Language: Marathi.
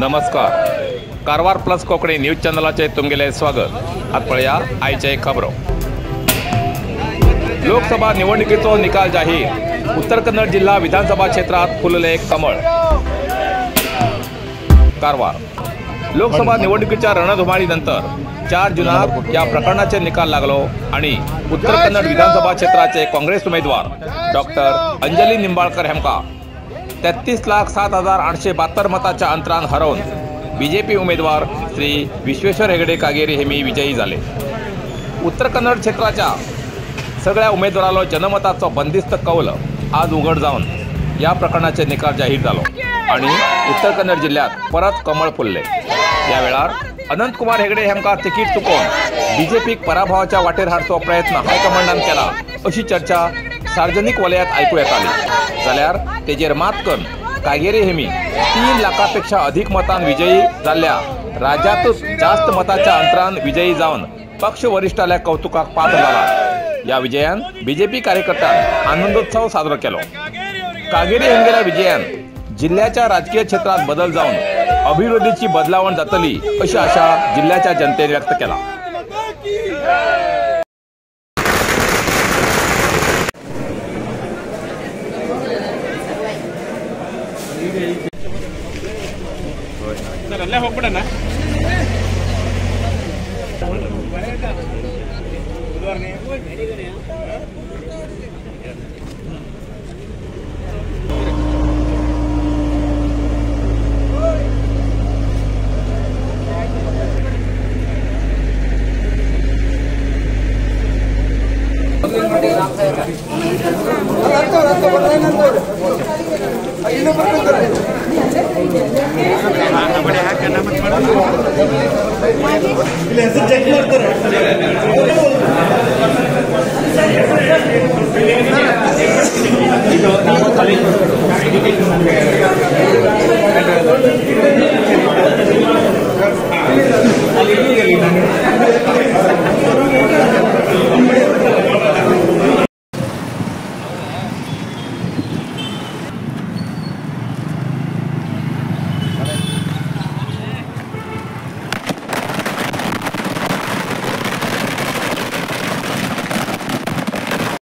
नमस्कार, कारवार प्लस कोकणी न्यूज चॅनलाचे तुमगेले स्वागत। आज पळया आयचे खबरो। लोकसभा निवडणुकीचो निकाल जाहीर। उत्तर कन्नड जिल्हा विधानसभा क्षेत्रात फुलले कमळ। कारवार लोकसभा निवडणुकीच्या रणधुमाळीनंतर 4 जुनार या प्रकरणाचे निकाल लागलो आणि उत्तर कन्नड विधानसभा क्षेत्राचे काँग्रेस उमेदवार डॉक्टर अंजली निंबाळकर हेमका 33,07,872 मताच्या अंतरान हरवून बीजेपी उमेदवार श्री विश्वेश्वर हेगडे कागेरी हेमी विजयी झाले। उत्तर कन्नड क्षेत्राच्या सगळ्या उमेदवारांना जनमताचो बंदिस्त कौल आज उघड जाऊन या प्रकरणाचे निकाल जाहीर झालो आणि उत्तर कन्नड जिल्ह्यात परत कमळ फुलले। या वेळार अनंत कुमार हेगडे हेमका तिकीट चुकवून बीजेपीक पराभवाच्या वाटेर हाडचो प्रयत्न हायकमांडान केला अशी चर्चा सार्वजनिक वलयात ऐकू येत आली। जाल्यार तेजेर मात करून कागेरी हेमी 3 लाखापेक्षा अधिक मतान विजयी जाल्ल्या राज्यातूच जास्त मताच्या अंतरान विजयी जाऊन पक्ष वरिष्ठाल्या कौतुकाक पात्र झाला। या विजयान बीजेपी कार्यकर्त्यांनी आनंदोत्सव साजरो केलो। कागेरी हेंगेल्या विजयान जिल्ह्याच्या राजकीय क्षेत्रात बदल जाऊन अभिवृद्धीची बदलावण जातली अशी आशा जिल्ह्याच्या जनतेने व्यक्त केला।